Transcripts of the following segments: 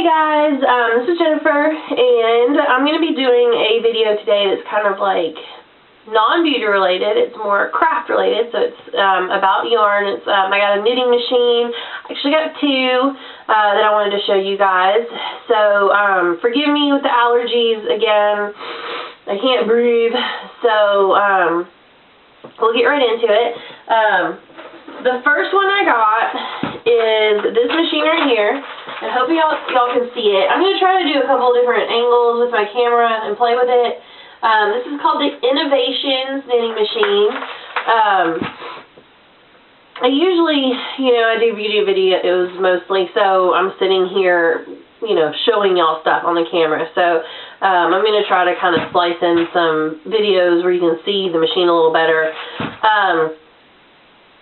Hey guys, this is Jennifer, and I'm going to be doing a video today that's kind of like non-beauty related. It's more craft related, so it's about yarn. It's I got a knitting machine. I actually got two that I wanted to show you guys. So forgive me with the allergies again. I can't breathe, so we'll get right into it. The first one I got is this machine right here. I hope y'all can see it. I'm going to try to do a couple different angles with my camera and play with it. This is called the Innovations Knitting Machine. I usually, I do beauty videos mostly, so I'm sitting here, showing y'all stuff on the camera. So I'm going to try to kind of splice in some videos where you can see the machine a little better.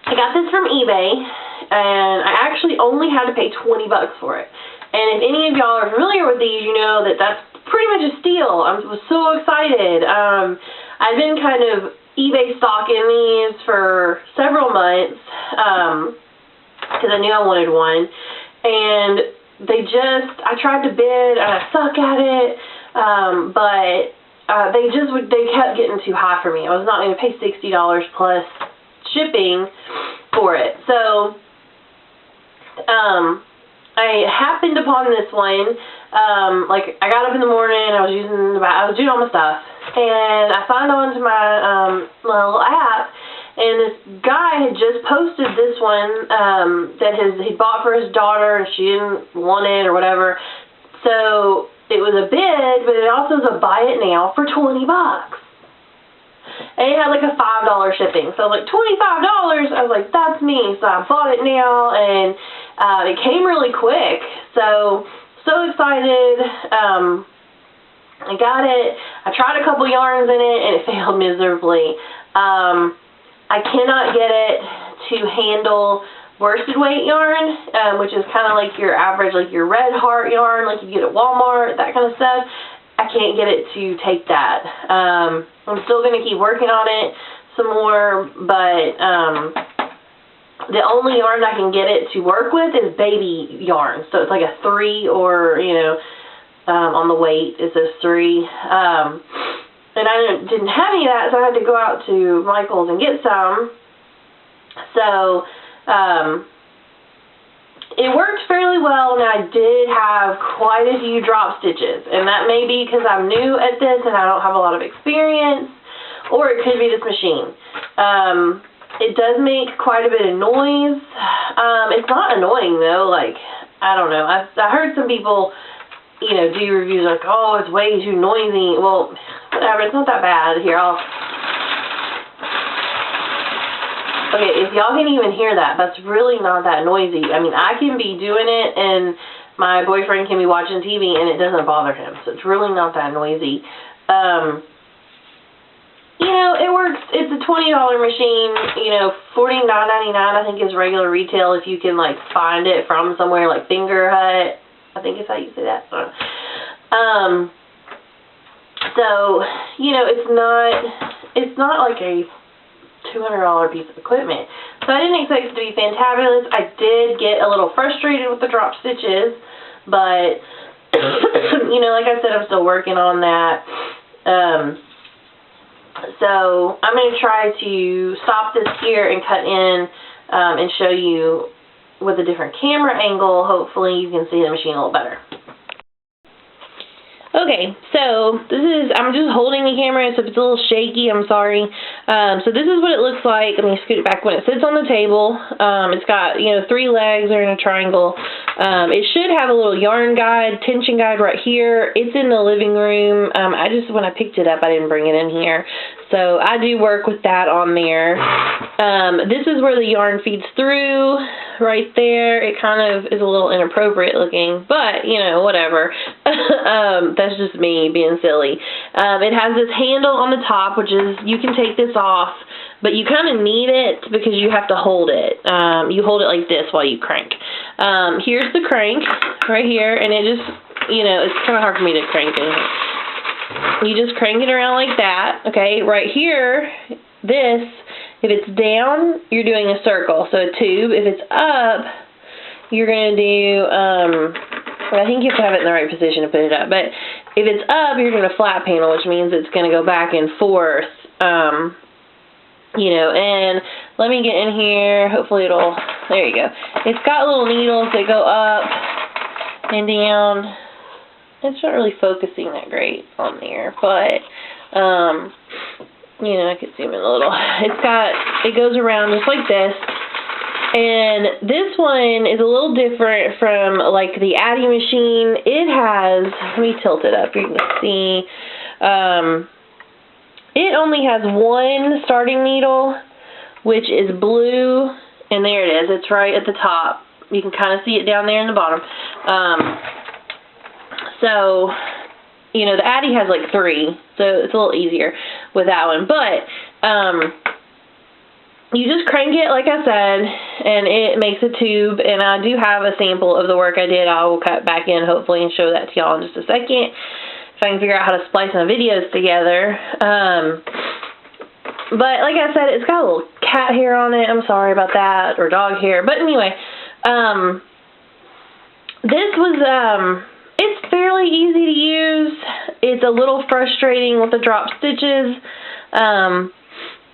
I got this from eBay, and I actually only had to pay 20 bucks for it. And if any of y'all are familiar with these, you know that that's pretty much a steal. I was so excited. I've been kind of eBay stalking these for several months because I knew I wanted one. And I tried to bid, and I suck at it, but they kept getting too high for me. I was not going to pay $60 plus shipping for it. So I happened upon this one. I got up in the morning, I was doing all my stuff, and I signed on to my little app, and this guy had just posted this one that he bought for his daughter, and she didn't want it or whatever. So it was a bid, but it also was a buy it now for 20 bucks. And it had like a $5 shipping. So like $25, I was like, that's me. So I bought it now, and it came really quick. So excited. I got it. I tried a couple yarns in it, and it failed miserably. I cannot get it to handle worsted weight yarn, which is kind of like your average, like your Red Heart yarn, like you get at Walmart, that kind of stuff. I can't get it to take that. I'm still going to keep working on it some more, but the only yarn I can get it to work with is baby yarn. So it's like a 3 or, on the weight it says 3. And I didn't have any of that, so I had to go out to Michael's and get some. So it worked fairly well, and I did have quite a few drop stitches, and that may be because I'm new at this and I don't have a lot of experience, or it could be this machine. It does make quite a bit of noise. It's not annoying though, I don't know. I heard some people, do reviews like, oh, it's way too noisy. Well, whatever, it's not that bad. Here, okay, if y'all can even hear that, that's really not that noisy. I mean, I can be doing it, and my boyfriend can be watching TV, and it doesn't bother him, so it's really not that noisy. It works. It's a $20 machine, $49.99 I think is regular retail if you can, find it from somewhere like Finger Hut. I think is how you say that. So, it's not like a $200 piece of equipment. So I didn't expect it to be fantabulous. I did get a little frustrated with the drop stitches, but, like I said, I'm still working on that. So I'm going to try to stop this here and cut in and show you with a different camera angle. Hopefully you can see the machine a little better. Okay, so I'm just holding the camera, so if it's a little shaky, I'm sorry. So this is what it looks like. Let me scoot it back when it sits on the table. It's got, 3 legs are in a triangle. It should have a little yarn guide, tension guide right here. It's in the living room. When I picked it up, I didn't bring it in here. So I do work with that on there. This is where the yarn feeds through, right there. It kind of is a little inappropriate looking, but, whatever. That's just me being silly. It has this handle on the top, which is, you can take this off, but you kind of need it because you have to hold it. You hold it like this while you crank. Here's the crank right here, and it just, it's kind of hard for me to crank it. You just crank it around like that, okay? Right here, if it's down, you're doing a circle, so a tube. If it's up, you're going to do I think you have to have it in the right position to put it up. But if it's up, you're doing a flat panel, which means it's going to go back and forth. You know, and let me get in here. Hopefully it'll, there you go. It's got little needles that go up and down. It's not really focusing that great on there, but, you know, I could zoom in a little. It goes around just like this. And this one is a little different from, like, the Addi machine. It has, let me tilt it up, you can see, it only has one starting needle, which is blue, and there it is. It's right at the top. You can kind of see it down there in the bottom. So, you know, the Addi has like 3, so it's a little easier with that one. But you just crank it, like I said, and it makes a tube. And I do have a sample of the work I did. I will cut back in, hopefully, and show that to y'all in just a second, if I can figure out how to splice my videos together. But like I said, it's got a little cat hair on it. I'm sorry about that, or dog hair. But anyway, this was, it's fairly easy to use. It's a little frustrating with the drop stitches.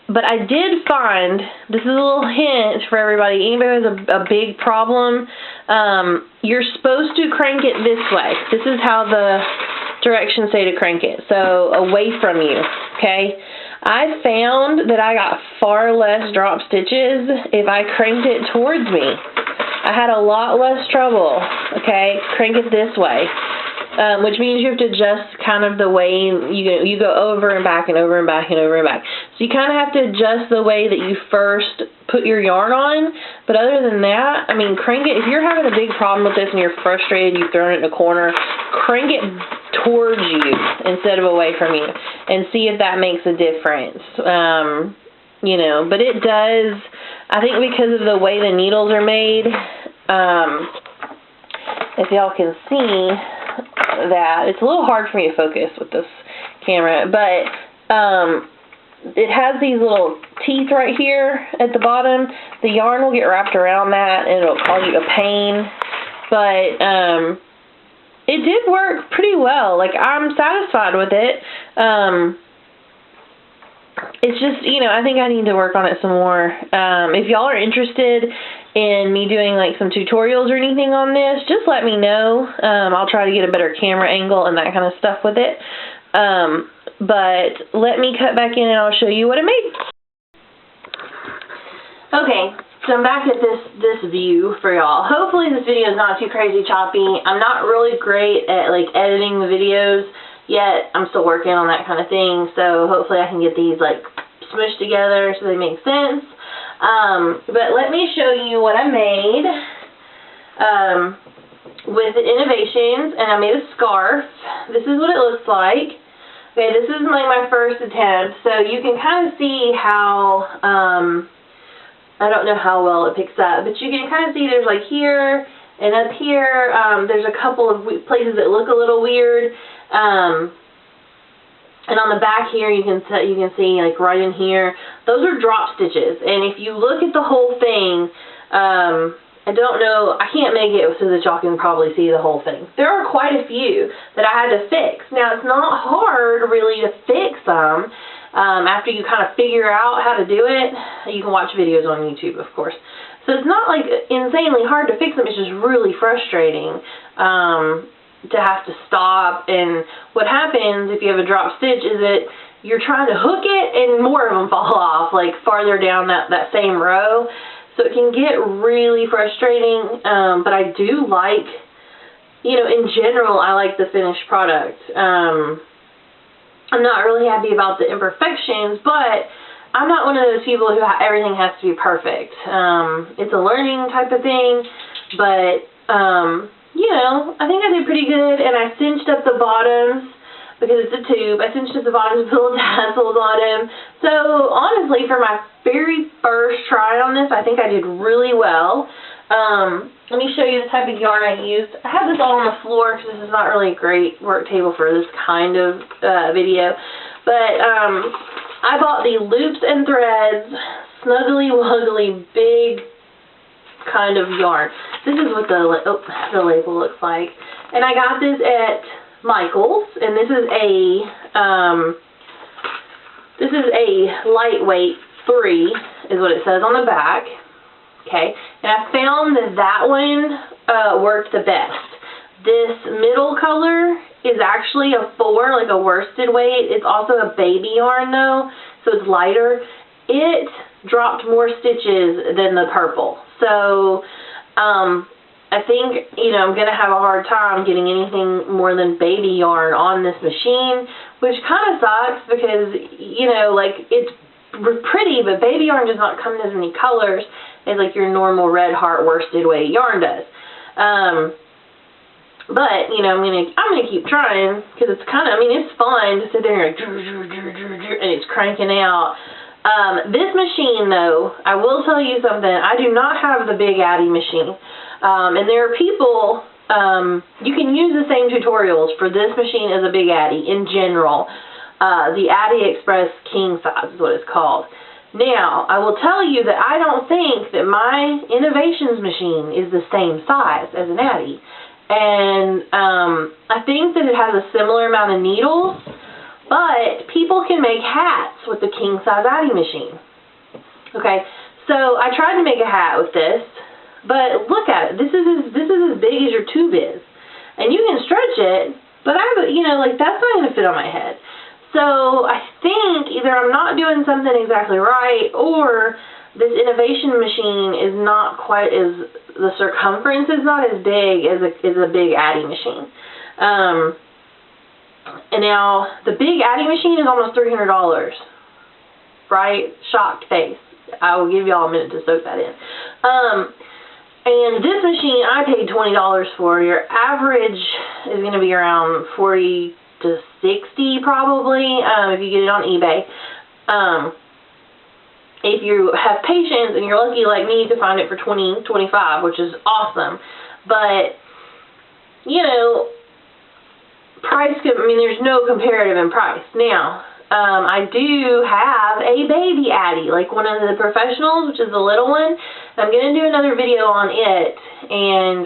But I did find, this is a little hint for everybody, anybody who has a big problem, you're supposed to crank it this way. This is how the directions say to crank it, so away from you, okay? I found that I got far less drop stitches if I cranked it towards me. I had a lot less trouble, okay? Crank it this way. Which means you have to adjust kind of the way you go over and back and over and back and over and back. So you kind of have to adjust the way that you first put your yarn on. But other than that, I mean, crank it. If you're having a big problem with this and you're frustrated, you've thrown it in a corner, crank it towards you instead of away from you and see if that makes a difference. You know, but it does, I think because of the way the needles are made, if y'all can see, that it's a little hard for me to focus with this camera, but it has these little teeth right here at the bottom. The yarn will get wrapped around that and it'll cause you a pain, but it did work pretty well. Like, I'm satisfied with it. It's just, you know, I think I need to work on it some more. If y'all are interested in me doing like some tutorials or anything on this, just let me know. I'll try to get a better camera angle and that kind of stuff with it. But let me cut back in and I'll show you what I made. Okay, so I'm back at this view for y'all. Hopefully this video is not too crazy choppy. I'm not really great at like editing the videos yet. I'm still working on that kind of thing, so hopefully I can get these like smushed together so they make sense. But let me show you what I made with the Innovations, and I made a scarf. This is what it looks like. Okay, this is my first attempt, so you can kind of see how, I don't know how well it picks up, but you can kind of see there's like here and up here, there's a couple of places that look a little weird. And on the back here, you can see like right in here, those are drop stitches. And if you look at the whole thing, I don't know, I can't make it so that y'all can probably see the whole thing. There are quite a few that I had to fix. Now, it's not hard really to fix them. After you kind of figure out how to do it, you can watch videos on YouTube, of course. So it's not like insanely hard to fix them, it's just really frustrating. To have to stop, and what happens if you have a drop stitch is that you're trying to hook it and more of them fall off, like farther down that same row, so it can get really frustrating. But I do like, you know, in general, I like the finished product. I'm not really happy about the imperfections, but I'm not one of those people who everything has to be perfect. It's a learning type of thing, but you know, I think I did pretty good, and I cinched up the bottoms because it's a tube. I cinched up the bottoms with little tassels on them. So honestly, for my very first try on this, I think I did really well. Let me show you the type of yarn I used. I have this all on the floor because this is not really a great work table for this kind of video. But I bought the Loops and Threads Snuggly Wuggly Big kind of yarn. This is what the label looks like. And I got this at Michael's, and this is a lightweight 3, is what it says on the back. Okay, and I found that one worked the best. This middle color is actually a 4, like a worsted weight. It's also a baby yarn though, so it's lighter. It dropped more stitches than the purple. So, I think, I'm going to have a hard time getting anything more than baby yarn on this machine, which kind of sucks because, like, it's pretty, but baby yarn does not come in as many colors as, like, your normal Red Heart worsted weight yarn does. But, I'm gonna keep trying, because it's kind of, it's fun to sit there and and it's cranking out. This machine, though, I will tell you something, I do not have the Big Addy machine. And there are people, you can use the same tutorials for this machine as a Big Addy in general. The Addy Express King size is what it's called. Now, I will tell you that I don't think that my Innovations machine is the same size as an Addy. And I think that it has a similar amount of needles, but people can make hats with the king size Addy machine. Okay, so I tried to make a hat with this, but look at it. This is as big as your tube is, and you can stretch it, but that's not going to fit on my head. So I think either I'm not doing something exactly right, or this Innovation machine is not quite as, the circumference is not as big as a Big Addy machine. And now, the Big Addy machine is almost $300, right? Shocked face. I will give y'all a minute to soak that in. And this machine I paid $20 for. Your average is going to be around $40 to $60 probably, if you get it on eBay. If you have patience and you're lucky like me to find it for $20, $25, which is awesome. But, price, there's no comparative in price. Now, I do have a baby Addy, like one of the professionals, which is the little one. I'm going to do another video on it, and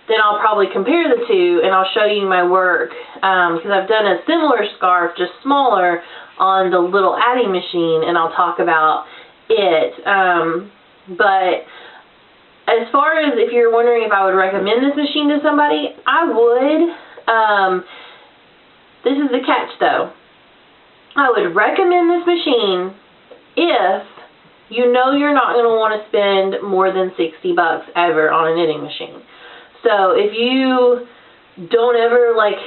then I'll probably compare the two, and I'll show you my work, because I've done a similar scarf, just smaller, on the little Addy machine, and I'll talk about it. But as far as if you're wondering if I would recommend this machine to somebody, I would. This is the catch, though. I would recommend this machine if you know you're not going to want to spend more than $60 ever on a knitting machine. So if you don't ever, like,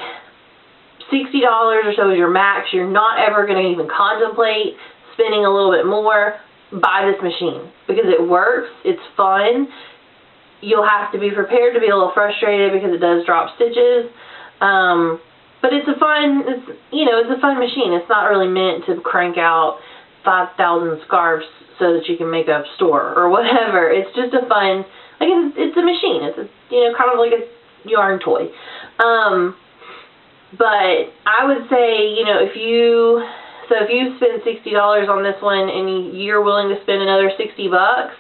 $60 or so is your max, you're not ever going to even contemplate spending a little bit more, buy this machine, because it works, it's fun. You'll have to be prepared to be a little frustrated because it does drop stitches, but it's a fun machine. It's not really meant to crank out 5,000 scarves so that you can make a store or whatever. It's just a fun, it's a machine. It's kind of like a yarn toy. But I would say, if you spend $60 on this one and you're willing to spend another $60,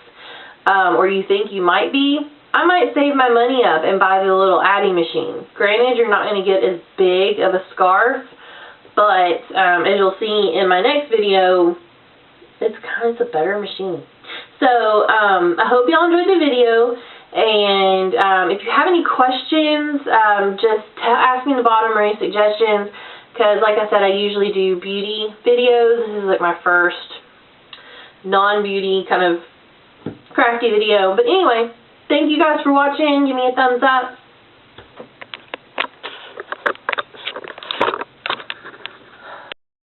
or you think you might be, I might save my money up and buy the little Addy machine. Granted, you're not going to get as big of a scarf, but as you'll see in my next video, it's a better machine. So I hope y'all enjoyed the video. And if you have any questions, just ask me in the bottom or any suggestions, because like I said, I usually do beauty videos. This is like my first non-beauty kind of crafty video. But anyway, thank you guys for watching. Give me a thumbs up.